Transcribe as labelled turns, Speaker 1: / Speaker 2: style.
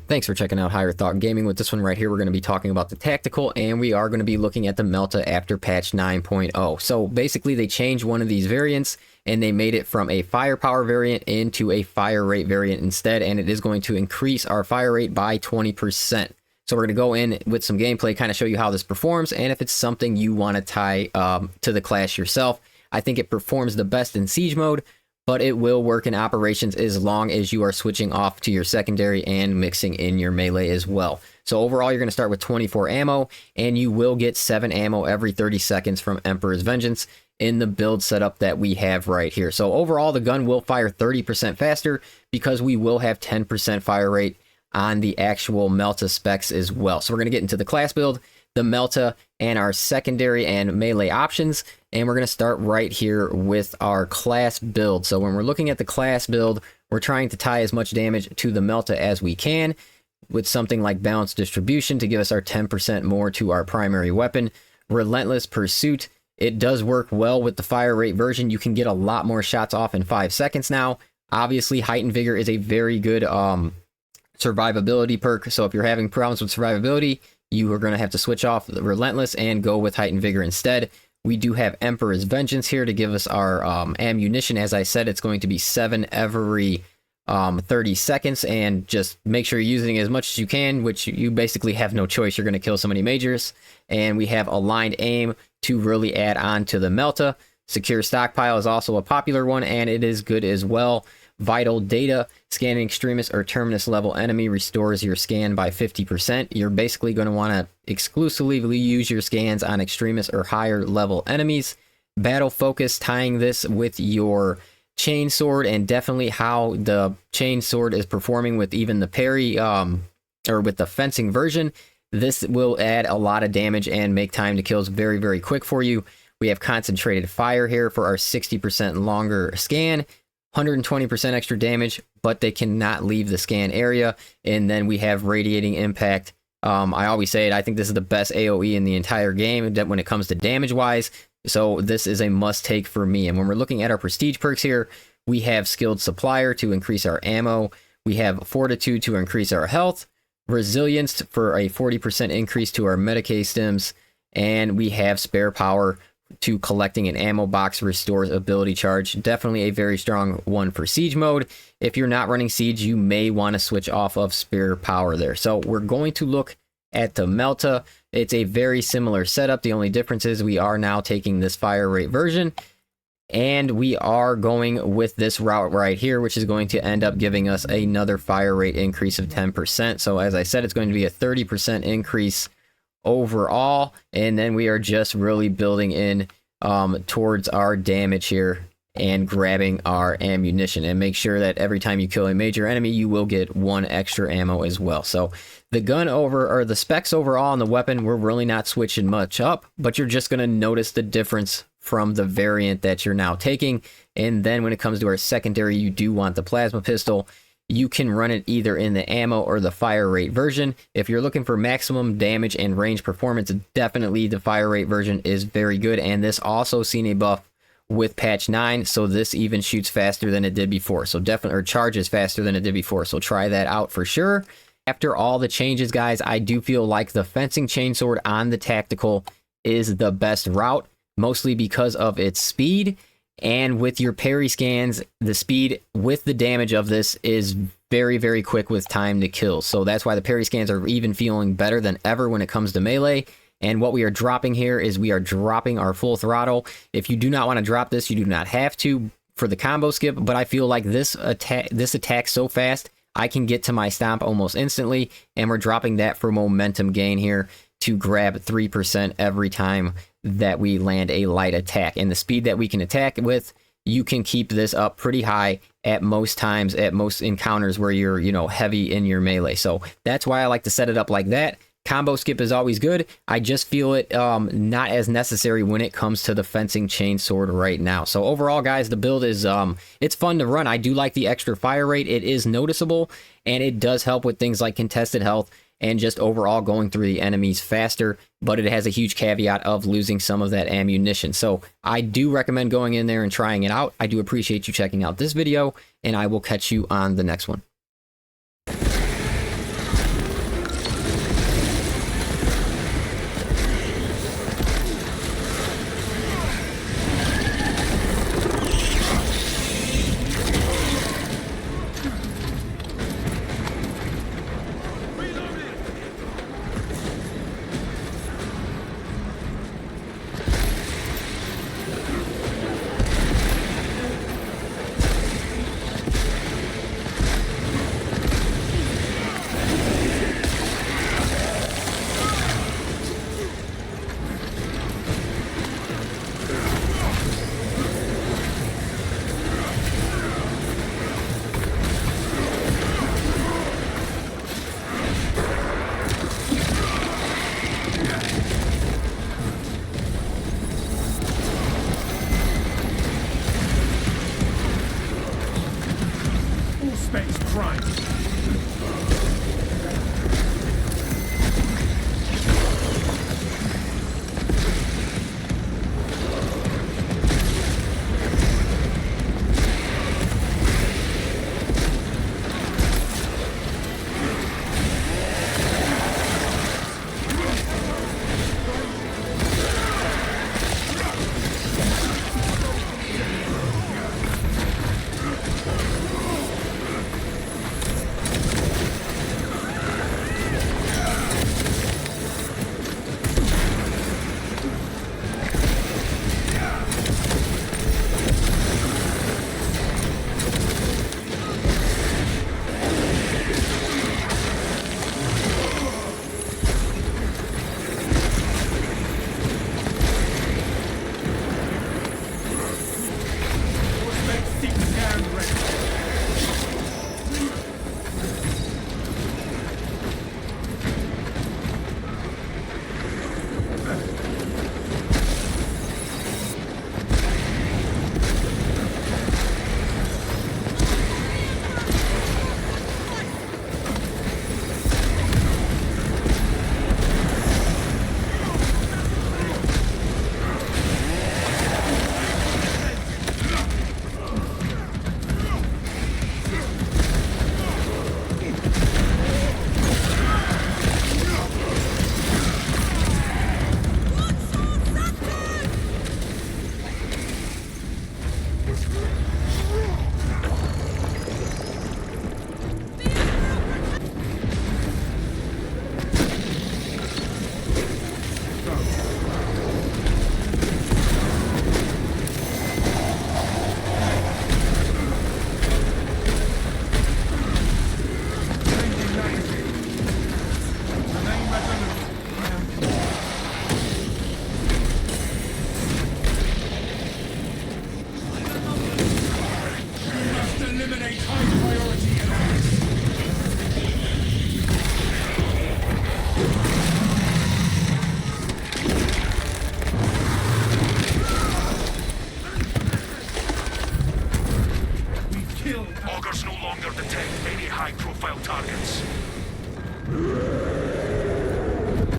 Speaker 1: Thanks for checking out Higher Thought Gaming. With this one right here, we're going to be talking about the tactical, and we are going to be looking at the Melta after patch 9.0. So basically, they changed one of these variants, and they made it from a firepower variant into a fire rate variant instead, and it is going to increase our fire rate by 20%. So we're going to go in with some gameplay, kind of show you how this performs, and if it's something you want to tie to the class yourself. I think it performs the best in siege mode, but it will work in operations as long as you are switching off to your secondary and mixing in your melee as well. So overall, you're going to start with 24 ammo, and you will get 7 ammo every 30 seconds from Emperor's Vengeance in the build setup that we have right here. So overall, the gun will fire 30% faster because we will have 10% fire rate on the actual Melta specs as well. So we're going to get into the class build, the Melta, and our secondary and melee options. And we're going to start right here with our class build. So when we're looking at the class build, we're trying to tie as much damage to the Melta as we can with something like balanced distribution to give us our 10% more to our primary weapon. Relentless Pursuit. It does work well with the fire rate version. You can get a lot more shots off in 5 seconds now. Obviously, Heightened Vigor is a very good survivability perk. So if you're having problems with survivability, you are going to have to switch off the Relentless and go with Heightened Vigor instead. We do have Emperor's Vengeance here to give us our ammunition. As I said, it's going to be 7 every 30 seconds, and just make sure you're using as much as you can, which you basically have no choice. You're going to kill so many majors. And we have Aligned Aim to really add on to the Melta. Secure Stockpile is also a popular one, and it is good as well. Vital Data, scanning extremist or terminus level enemy restores your scan by 50%. You're basically going to want to exclusively use your scans on extremist or higher level enemies. Battle Focus, tying this with your chain sword, and definitely how the chain sword is performing with even the parry or with the fencing version. This will add a lot of damage and make time to kills very, very quick for you. We have Concentrated Fire here for our 60% longer scan. 120% extra damage, but they cannot leave the scan area. And then we have Radiating Impact. I always say it, I think this is the best AoE in the entire game when it comes to damage wise. So this is a must take for me. And when we're looking at our prestige perks here, we have Skilled Supplier to increase our ammo. We have Fortitude to increase our health. Resilience for a 40% increase to our Medicae stims. And we have Spare Power to collecting an ammo box restores ability charge. Definitely a very strong one for siege mode. If you're not running siege, you may want to switch off of Spare Power there. So we're going to look at the Melta. It's a very similar setup. The only difference is we are now taking this fire rate version, and we are going with this route right here, which is going to end up giving us another fire rate increase of 10%. So as I said, it's going to be a 30% increase overall, and then we are just really building in towards our damage here and grabbing our ammunition. And make sure that every time you kill a major enemy, you will get 1 extra ammo as well. So the gun the specs overall on the weapon, we're really not switching much up, but you're just going to notice the difference from the variant that you're now taking. And then when it comes to our secondary, you do want the plasma pistol. You can run it either in the ammo or the fire rate version. If you're looking for maximum damage and range performance, definitely the fire rate version is very good. And this also seen a buff with patch 9, so this even shoots faster than it did before. So definitely, or charges faster than it did before. So try that out for sure. After all the changes, guys, I do feel like the fencing chainsword on the tactical is the best route, mostly because of its speed. And with your parry scans, the speed with the damage of this is very, very quick with time to kill. So that's why the parry scans are even feeling better than ever when it comes to melee. And what we are dropping here is we are dropping our full throttle. If you do not want to drop this, you do not have to for the combo skip. But I feel like this attack so fast, I can get to my stomp almost instantly. And we're dropping that for momentum gain here to grab 3% every time that we land a light attack. And the speed that we can attack with, you can keep this up pretty high at most times, at most encounters where you're, heavy in your melee. So that's why I like to set it up like that. Combo skip is always good. I just feel it not as necessary when it comes to the fencing chainsword right now. So overall, guys, the build is it's fun to run. I do like the extra fire rate. It is noticeable, and it does help with things like contested health and just overall going through the enemies faster, but it has a huge caveat of losing some of that ammunition. So I do recommend going in there and trying it out. I do appreciate you checking out this video, and I will catch you on the next one.
Speaker 2: Loggers no longer detect any high-profile targets.